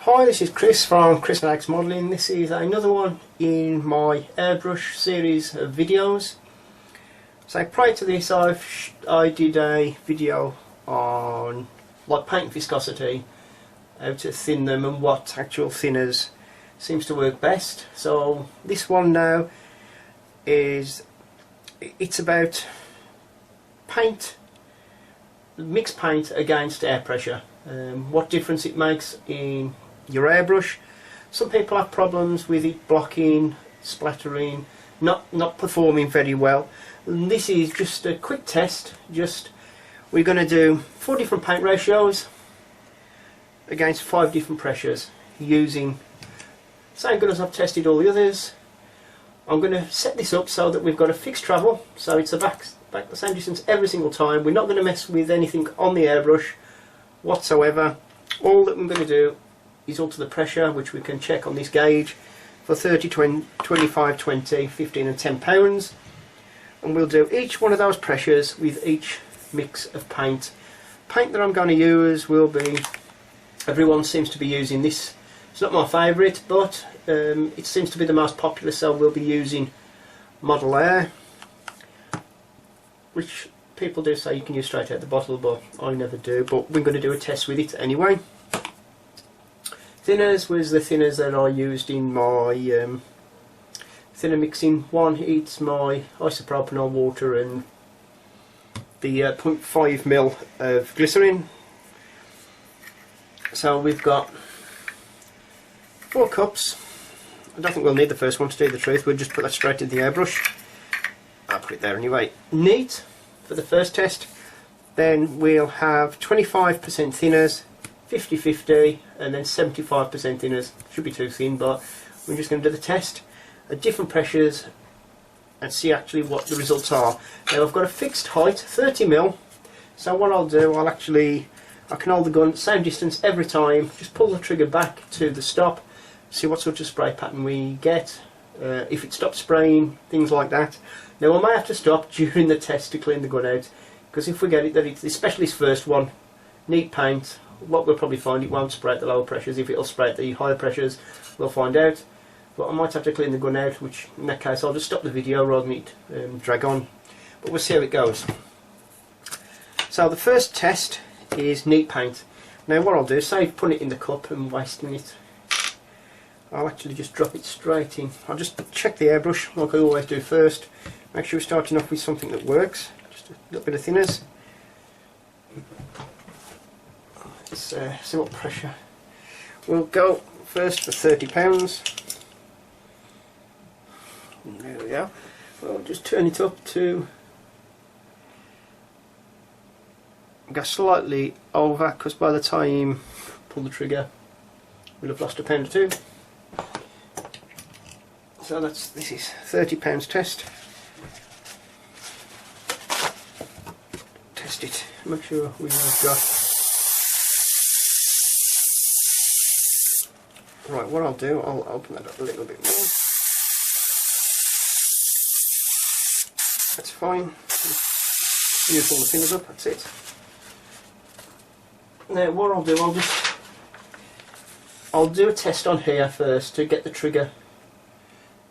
Hi, this is Chris from Chris Likes Modelling. This is another one in my Airbrush series of videos. So prior to this I did a video on like paint viscosity, how to thin them and what actual thinners seems to work best. So this one now it's about paint, mixed paint against air pressure. What difference it makes in your airbrush. Some people have problems with it blocking, splattering, not performing very well. And this is just a quick test. We're going to do 4 different paint ratios against 5 different pressures using same gun as I've tested all the others. I'm going to set this up so that we've got a fixed travel, so it's back the same distance every single time. We're not going to mess with anything on the airbrush whatsoever. All that I'm going to do is alter the pressure, which we can check on this gauge for 30, 20, 25, 20, 15 and 10 pounds, and we'll do each one of those pressures with each mix of paint. Paint that I'm going to use will be, everyone seems to be using this. It's not my favourite, but it seems to be the most popular, so we'll be using Model Air, which people do say you can use straight out the bottle, but I never do. But we're going to do a test with it anyway. Thinners was the thinners that I used in my thinner mixing. One, it's my isopropanol water and the 0.5 ml of glycerin. So we've got 4 cups. I don't think we'll need the first one, to tell you the truth. We'll just put that straight in the airbrush. I'll put it there anyway. Neat for the first test. Then we'll have 25% thinners, 50-50, and then 75% thinners. Should be too thin, but we're just going to do the test at different pressures and see actually what the results are. Now I've got a fixed height, 30mm, so what I'll do, I can hold the gun same distance every time, just pull the trigger back to the stop, see what sort of spray pattern we get, if it stops spraying, things like that. Now I may have to stop during the test to clean the gun out, because if we get it that it's especially this first one, neat paint, what we'll probably find, it won't spray at the lower pressures. If it'll spray at the higher pressures, we'll find out. But I might have to clean the gun out, which in that case I'll just stop the video rather than it drag on. But we'll see how it goes. So the first test is neat paint. Now what I'll do, save putting it in the cup and wasting it, I'll actually just drop it straight in. I'll just check the airbrush like I always do first. Make sure we're starting off with something that works. Just a little bit of thinners. Let's see what pressure. We'll go first for £30. There we go. We'll just turn it up to go slightly over, because by the time I pull the trigger we'll have lost a pound or two. So this is £30 test. Test it. Make sure we've got. Right, what I'll do, I'll open that up a little bit more. That's fine. Use all the fingers up, that's it. Now what I'll do, I'll do a test on here first to get the trigger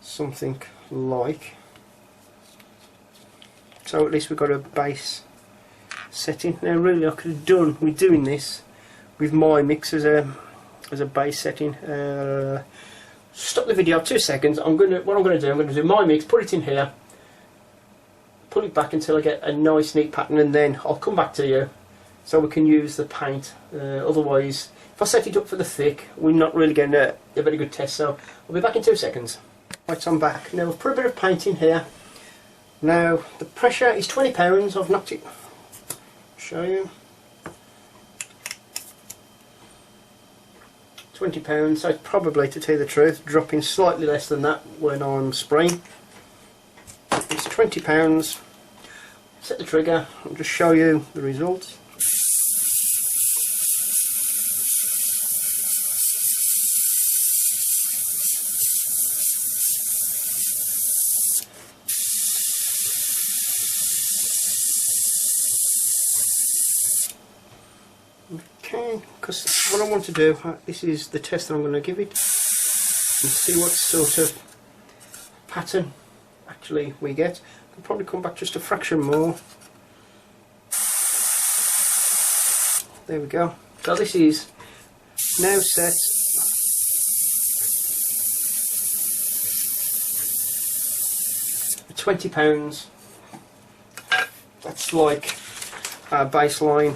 something like. So at least we've got a base setting. Now really I could have done with doing this with my mix as a base setting. Stop the video 2 seconds. I'm going to do my mix, put it in here, pull it back until I get a nice neat pattern, and then I'll come back to you so we can use the paint. Otherwise, if I set it up for the thick, we're not really getting a very good test. So I'll be back in 2 seconds. Right, I'm back. Now I've put a bit of paint in here. Now the pressure is £20. I've knocked it. Show you. £20, so it's probably, to tell you the truth, dropping slightly less than that when I'm spraying. It's £20. Set the trigger, I'll just show you the results. Okay, because what I want to do, this is the test that I'm going to give it, and see what sort of pattern actually we get. I'll probably come back just a fraction more. There we go. So this is now set. £20. That's like our baseline.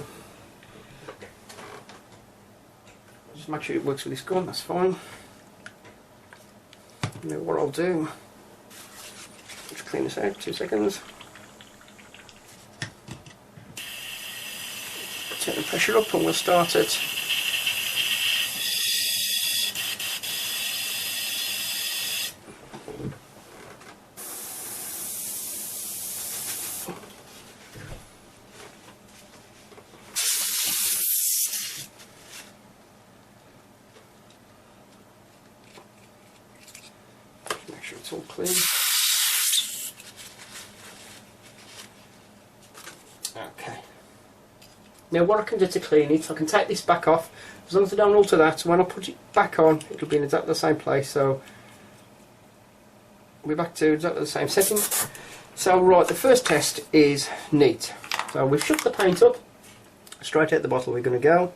Just make sure it works with this gun, that's fine. Now what I'll do, just clean this out, 2 seconds. Turn the pressure up and we'll start it. Make sure it's all clean. Okay. Now what I can do to clean it, I can take this back off. As long as I don't alter that, so when I put it back on, it'll be in exactly the same place. So we're back to exactly the same setting. So right, the first test is neat. So we've shook the paint up. Straight out the bottle we're going to go.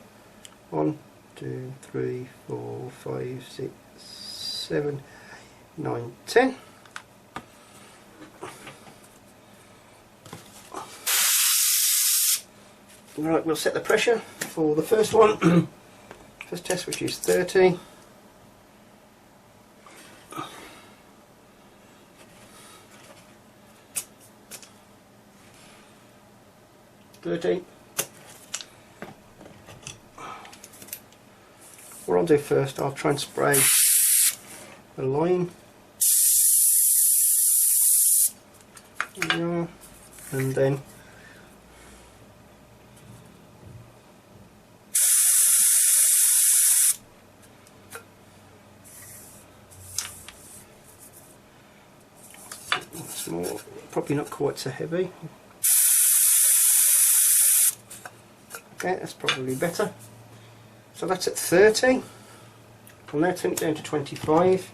1, 2, 3, 4, 5, 6, 7, 9, 10. Right, we'll set the pressure for the first one. First test, which is 30. What I'll do first, I'll try and spray a line. And then it's more, probably not quite so heavy. Okay, that's probably better. So that's at 30. I'll now turn it down to 25.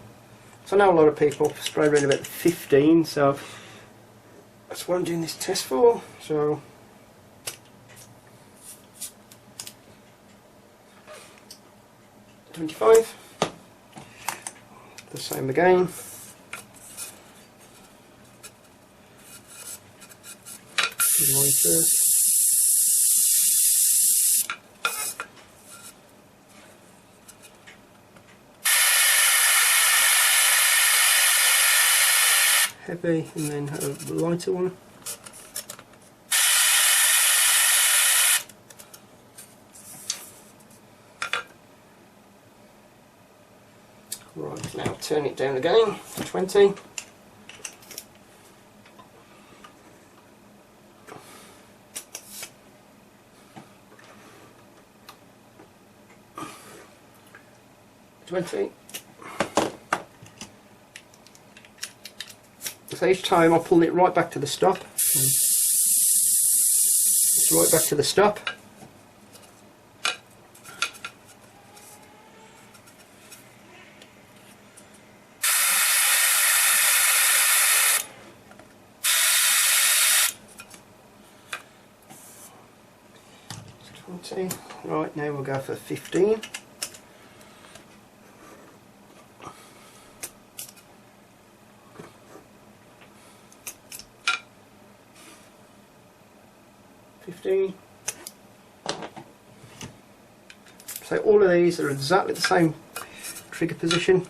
So I know a lot of people spray around about 15, so that's what I'm doing this test for. So $25. The same again. Line first. Heavy, and then a lighter one. Right, now turn it down again to 20. So each time I pull it right back to the stop. It's right back to the stop. Right, now we'll go for 15. So all of these are exactly the same trigger position.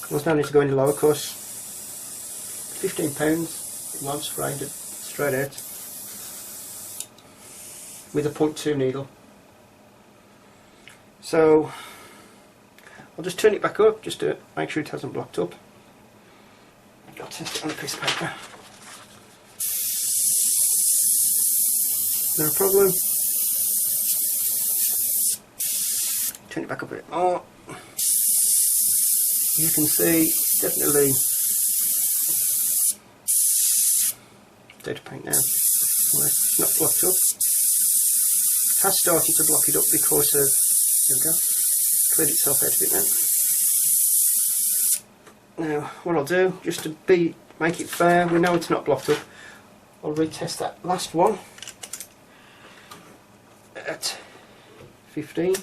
There's no need to go any lower, of course. £15, it won't sprayed it straight out with a 0.2 needle. So I'll just turn it back up just to make sure it hasn't blocked up. I'll test it on a piece of paper. No problem. Turn it back up a bit more. You can see definitely Data paint now. Well, it's not blocked up. It has started to block it up because of, there we go, cleared itself out of it now. Now what I'll do, just to make it fair, we know it's not blocked up, I'll retest that last one at 15.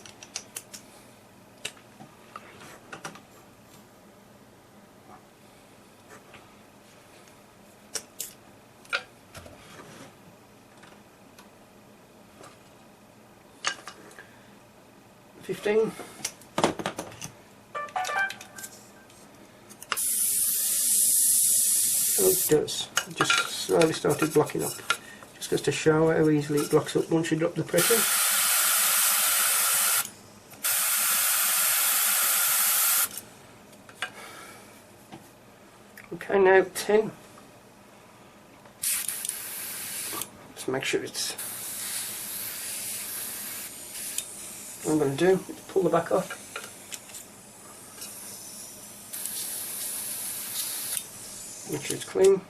Oh, it does. It just slowly started blocking up. Just goes to show how easily it blocks up once you drop the pressure. Okay, now 10. Just make sure it's... What I'm going to do is pull the back off. Make sure it's clean.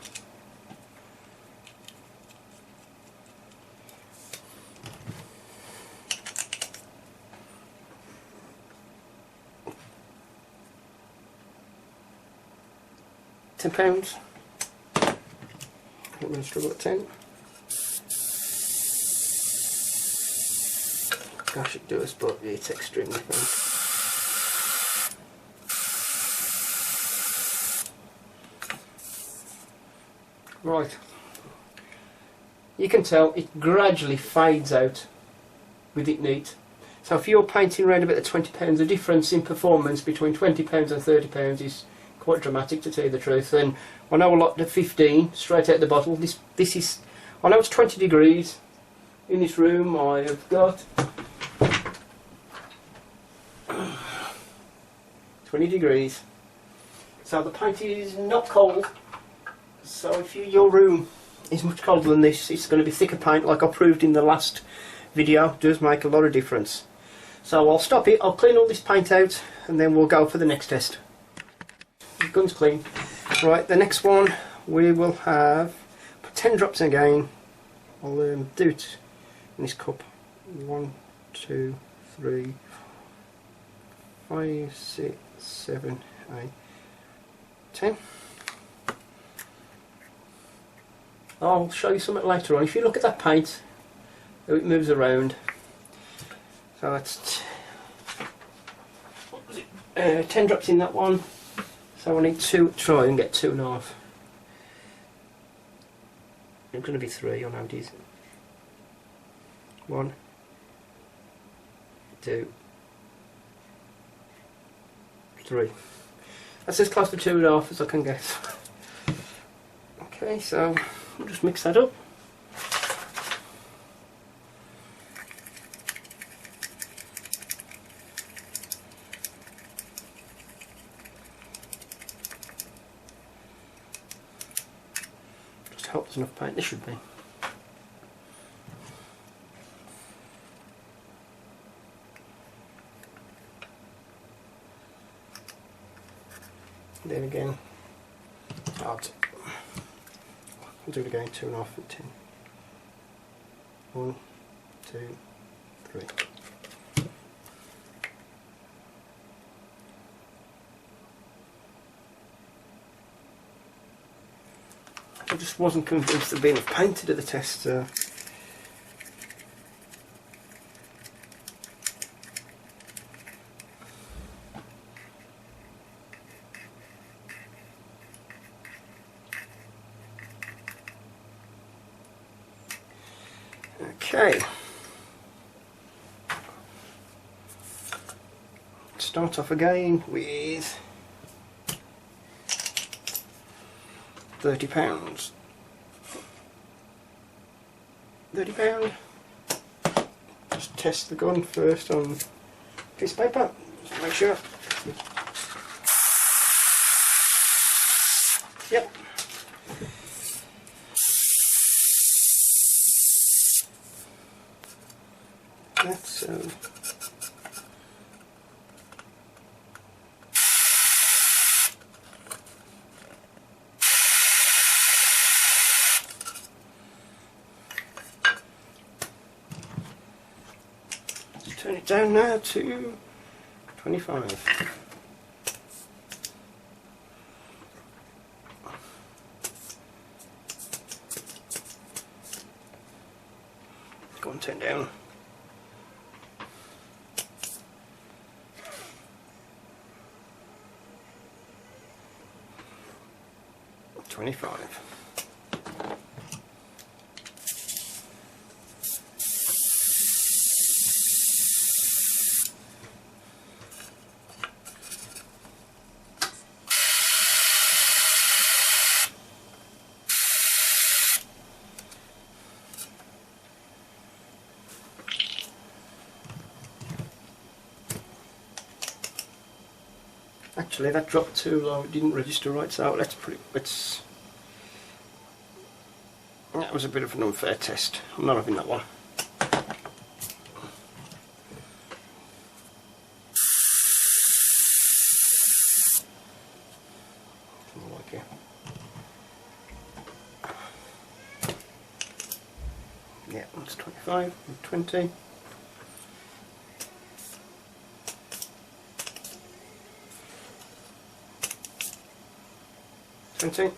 £10. I'm going to struggle at 10. Gosh, it does, but it's extremely thin. Right, you can tell it gradually fades out with it neat. So if you're painting around about the £20, the difference in performance between £20 and £30 is quite dramatic, to tell you the truth. And I know a lot of 15 straight out the bottle. This is, I know it's 20 degrees in this room. I have got 20 degrees, so the paint is not cold. So if your room is much colder than this, it's going to be thicker paint, like I proved in the last video. It does make a lot of difference. So I'll stop it, I'll clean all this paint out, and then we'll go for the next test. The gun's clean. Right, the next one we will have 10 drops again. I'll do it in this cup. 1, 2, 3, 5, 6, 7, 8, 10. I'll show you something later on. If you look at that paint, how it moves around. So that's 10 drops in that one. So I need to try and get 2.5. It's going to be 3 on how it is. 1, 2, 3. That's as close to 2.5 as I can get. Okay, so I'll just mix that up. Just hope there's enough paint. There should be. Then again, I'll do it again, 2.5 and 10. 1, 2, 3. I just wasn't convinced there'd be enough paint to do the test. Okay, start off again with £30. £30. Just test the gun first on piece of paper, just to make sure. Yep. That's turn it down now to 25. Go and turn down. 25. Actually, that dropped too low. It didn't register right, so that was a bit of an unfair test. I'm not having that one. Like it. Yeah, that's 25 and 20. 20.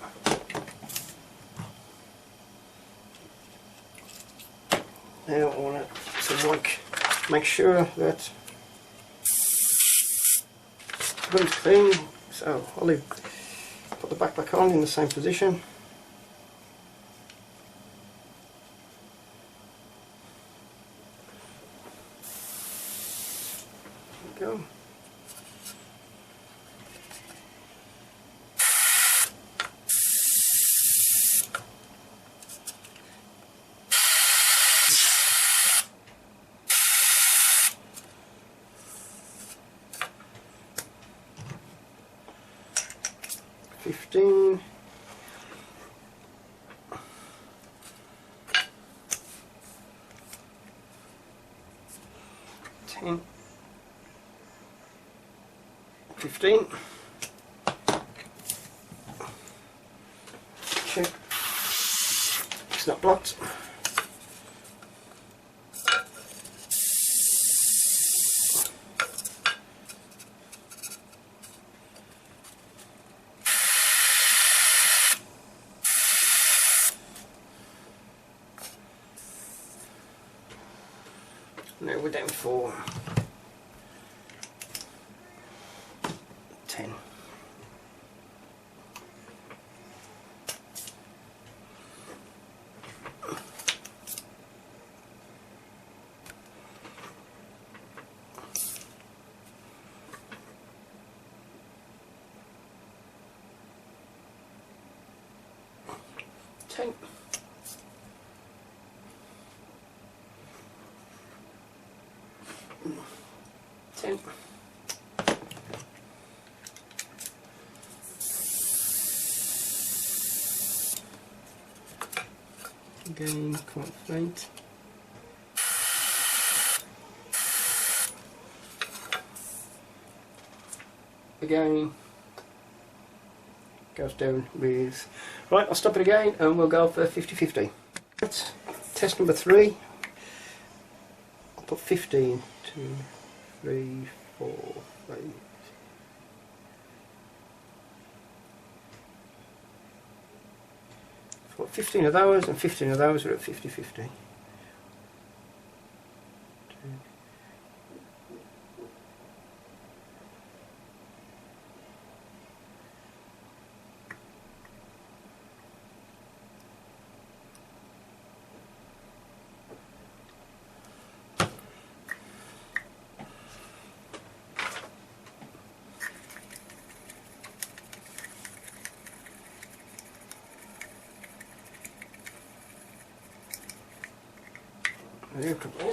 Now I want to make sure that it's clean, so I'll put the back on in the same position. There we go. $15. 10. 15. Check. It's not blocked. Now we're down for 10. Ten. Again, confident. Again, goes down with. Right, I'll stop it again and we'll go for 50-50. Right, test number 3. I'll put 15, 2, 3, 4, 5. So 15 of those and 15 of those are at 50-50.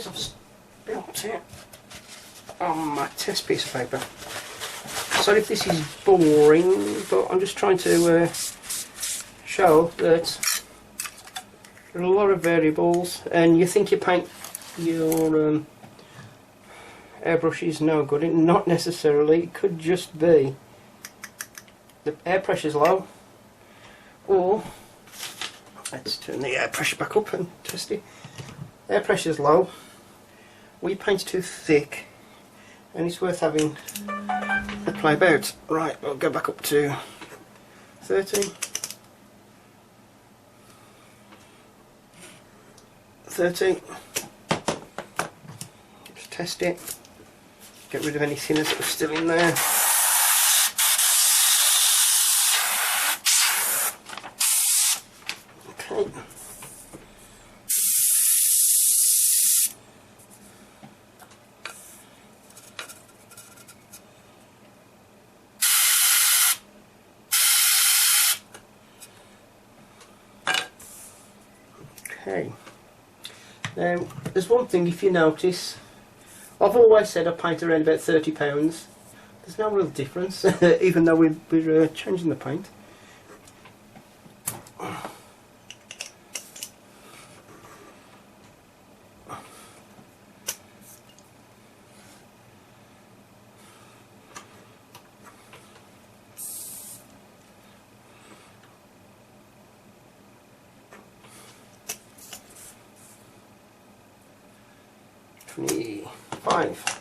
I've spilt it on my test piece of paper. Sorry if this is boring, but I'm just trying to show that there are a lot of variables, and you think your airbrush is no good. Not necessarily. It could just be the air pressure's low, or let's turn the air pressure back up and test it. Air pressure is low, we paint too thick, and it's worth having a play about. Right, I'll go back up to 30. 30. Just test it. Get rid of any thinners that are still in there. Okay. Okay. Now, there's one thing, if you notice, I've always said I paint around about £30. There's no real difference, even though we're changing the paint. Five.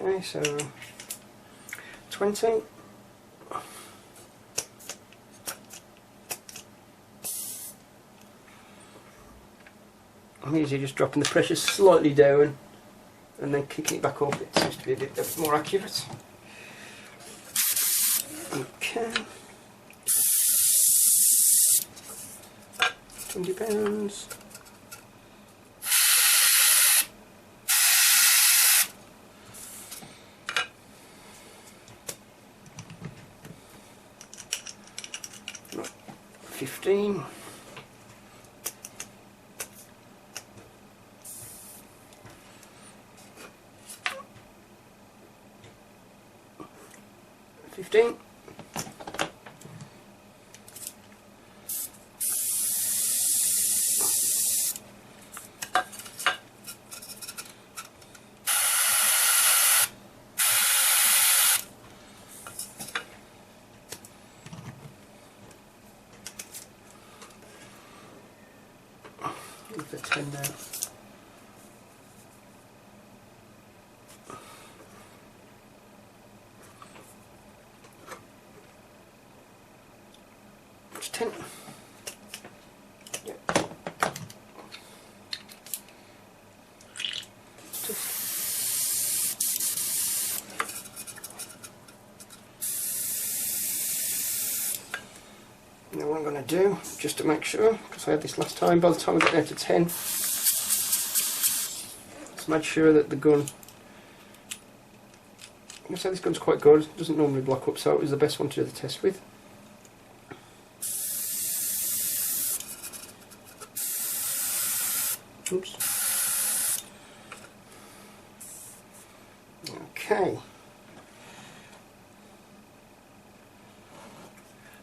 Okay, so 20. I'm usually just dropping the pressure slightly down and then kicking it back up. It seems to be a bit more accurate. Okay. £20. Right. 15. 15. 10 now. It's 10. Yeah. Now what I'm going to do, just to make sure, because I had this last time, by the time I get down to 10, let's make sure that the gun, I'm going to say this gun's quite good, it doesn't normally block up, so it was the best one to do the test with. Oops. Okay.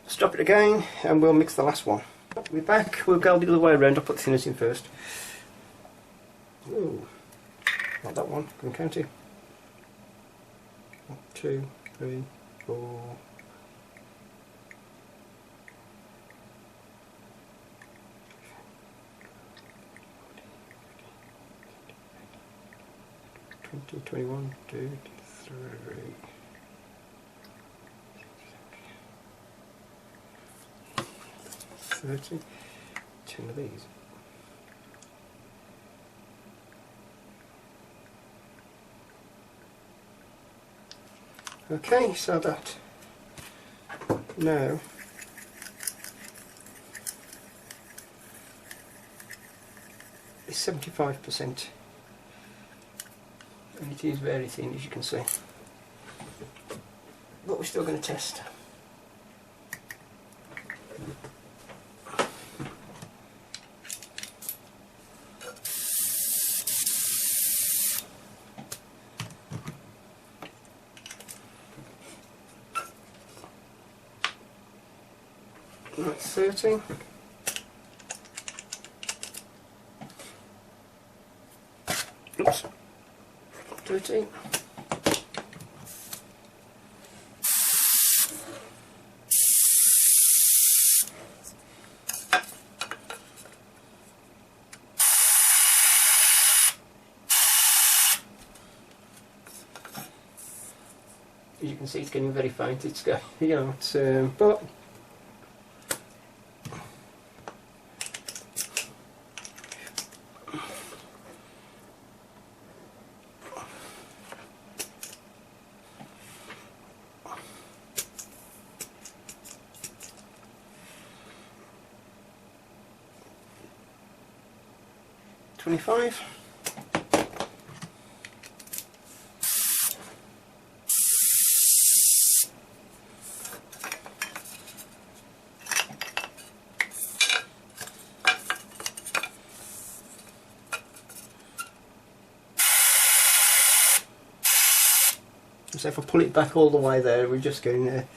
Stop it again and we'll mix the last one. We're back, we'll go the other way around. I'll put the thinners in first. Ooh, not that one, can count it. 1, 2, 3, 4. 20, 21, 2, 3. 30, 10 of these. Okay, so that now is 75%, and it is very thin, as you can see, but we're still going to test. Right, 30. Oops. 13. As you can see, it's getting very faint. It's got, you know, it's but $25. So if I pull it back all the way there, we're just getting there.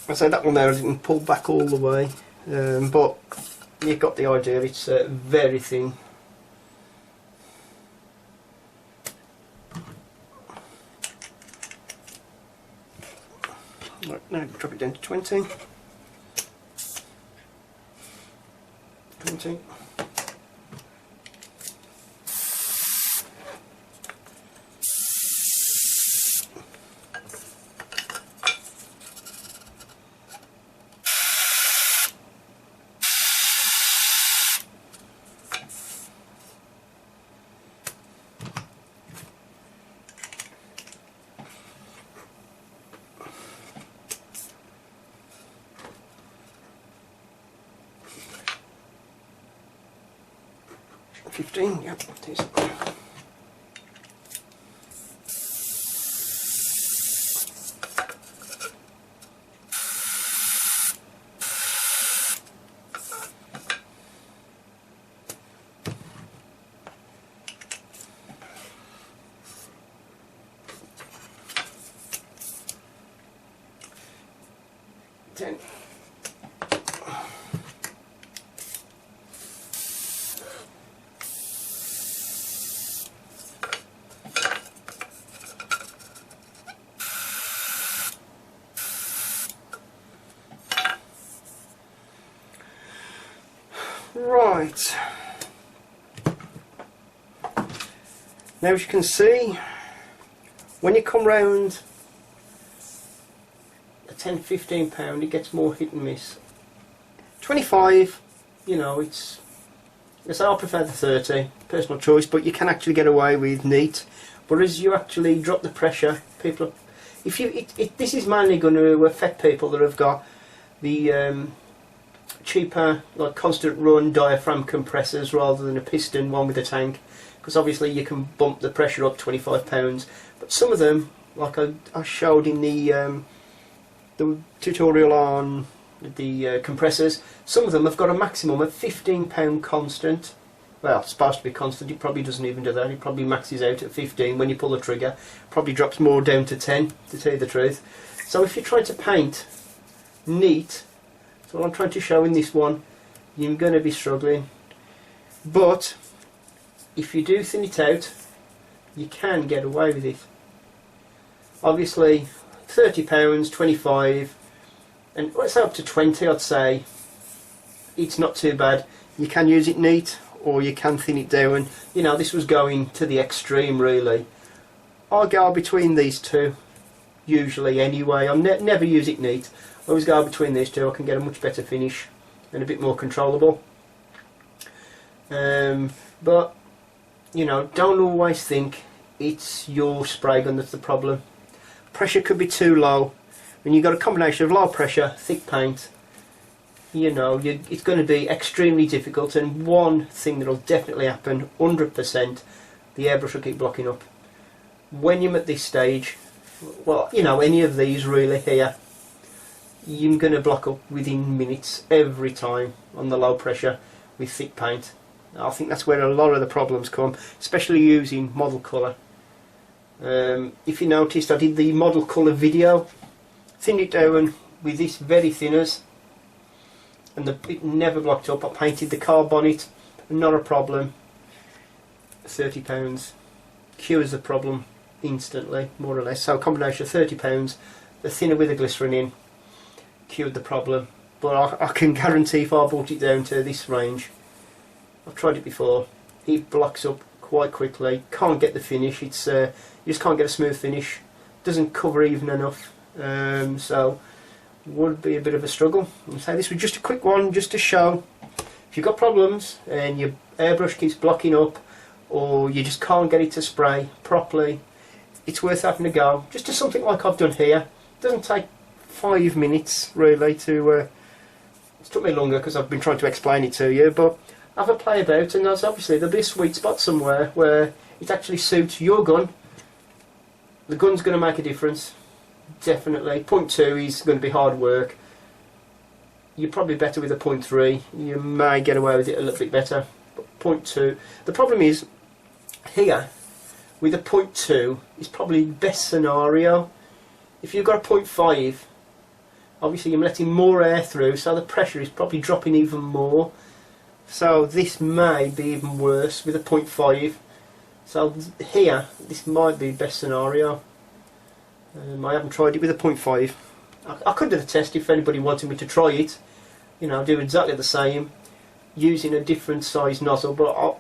I say that one there I didn't pull back all the way, but you got the idea. It's very thin. Right, now drop it down to 20. 20. $15, yep, it is. $10. Right, now as you can see, when you come round a 10-15 pound, it gets more hit and miss. 25, you know, it's, yes, I prefer the 30, personal choice, but you can actually get away with neat. Whereas you actually drop the pressure, people, if you, this is mainly going to affect people that have got the cheaper, like constant run diaphragm compressors rather than a piston one with a tank, because obviously you can bump the pressure up 25 pounds, but some of them, like I showed in the tutorial on the compressors, some of them have got a maximum of 15 pound constant. Well, it's supposed to be constant, it probably doesn't even do that, it probably maxes out at 15 when you pull the trigger, probably drops more down to 10, to tell you the truth. So if you're trying to paint neat, so what I'm trying to show in this one, you're going to be struggling. But if you do thin it out, you can get away with it. Obviously, £30, 25, and let's say up to 20, I'd say it's not too bad. You can use it neat, or you can thin it down. You know, this was going to the extreme, really. I go between these two, usually anyway. I never use it neat. I always go between these two. I can get a much better finish and a bit more controllable. But you know, don't always think it's your spray gun that's the problem. Pressure could be too low. When you've got a combination of low pressure, thick paint, you know, it's going to be extremely difficult. And one thing that will definitely happen, 100%, the airbrush will keep blocking up. When you're at this stage, well, you know, any of these really here, you're going to block up within minutes every time on the low pressure with thick paint. I think that's where a lot of the problems come, especially using model colour. If you noticed, I did the model colour video, thinned it down with this very thinners, and it never blocked up. I painted the carb on it, not a problem. £30 cures the problem instantly, more or less. So a combination of £30, the thinner with the glycerin in, cured the problem. But I can guarantee if I brought it down to this range, I've tried it before, it blocks up quite quickly, can't get the finish, it's you just can't get a smooth finish, doesn't cover even enough, so would be a bit of a struggle. So this was just a quick one just to show if you've got problems and your airbrush keeps blocking up or you just can't get it to spray properly, it's worth having a go. Just do something like I've done here. It doesn't take 5 minutes really to it's took me longer because I've been trying to explain it to you, but have a play about, and there's obviously there'll be a sweet spot somewhere where it actually suits your gun. The gun's going to make a difference, definitely. 0.2 is going to be hard work. You're probably better with a 0.3. You may get away with it a little bit better. But 0.2. The problem is here with a 0.2 is probably best scenario. If you've got a 0.5, obviously you're letting more air through, so the pressure is probably dropping even more. So this may be even worse with a 0.5. So here, this might be best scenario. I haven't tried it with a 0.5. I could do the test if anybody wanted me to try it. You know, do exactly the same, using a different size nozzle. But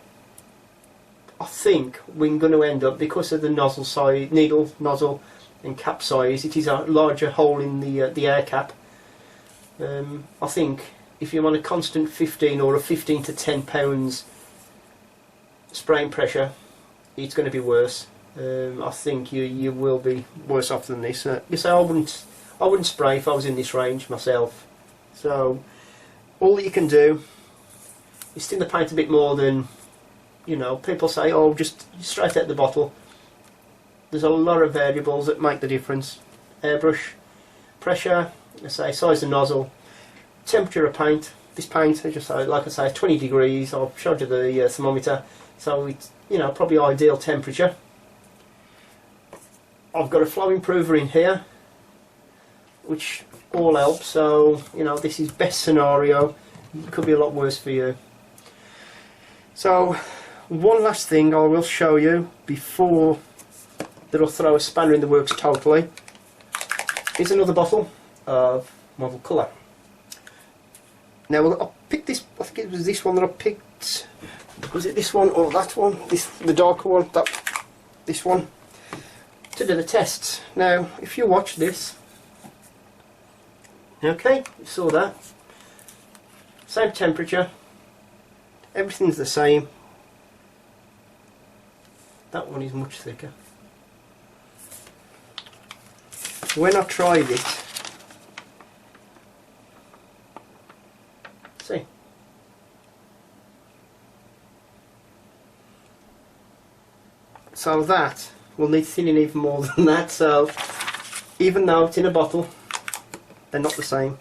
I think we're going to end up, because of the nozzle size, needle, nozzle and cap size, it is a larger hole in the air cap. I think if you're on a constant 15 or a 15 to 10 pounds spraying pressure, it's going to be worse. I think you will be worse off than this. You say I wouldn't spray if I was in this range myself. So all that you can do is thin the paint a bit more than, you know, people say, oh, just straight out the bottle. There's a lot of variables that make the difference. Airbrush, pressure, let's say size of nozzle, temperature of paint. This paint, like I say, 20 degrees. I've showed you the thermometer, so it's, you know, probably ideal temperature. I've got a flow improver in here, which all helps. So, you know, this is best scenario. It could be a lot worse for you. So, one last thing I will show you before that'll throw a spanner in the works totally is another bottle of Marvel Colour. Now I picked this, I think it was this one that I picked. Was it this one or that one? The darker one, this one, to do the tests. Now if you watch this, okay, you saw that, same temperature, everything's the same. That one is much thicker. When I tried it, see, so that will need thinning even more than that. So even though it's in a bottle, they're not the same.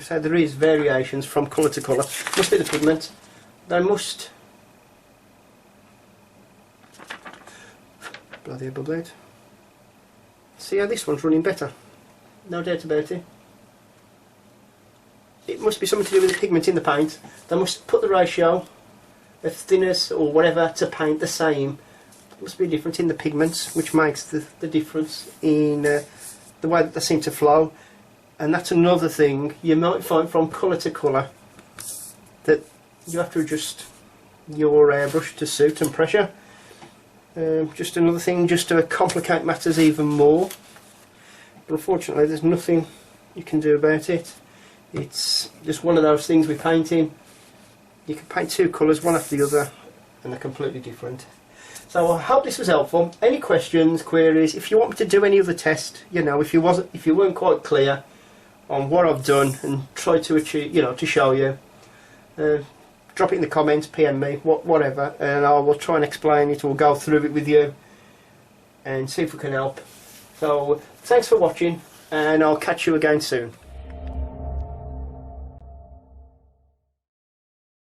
So there is variations from colour to colour. Must be the pigment. They must. Bloody blade. See how this one's running better? No doubt about it. It must be something to do with the pigment in the paint. They must put the ratio of thinness or whatever to paint the same. There must be a difference in the pigments, which makes the difference in the way that they seem to flow. And that's another thing you might find from colour to colour, that you have to adjust your airbrush to suit and pressure. Just another thing just to complicate matters even more. But unfortunately there's nothing you can do about it. It's just one of those things with painting. You can paint two colours one after the other and they're completely different. So I hope this was helpful. Any questions, queries, if you want me to do any other test, you know, if you weren't quite clear on what I've done and try to achieve, you know, to show you, drop it in the comments, PM me, whatever, and I will try and explain it or go through it with you and see if we can help. So thanks for watching, and I'll catch you again soon.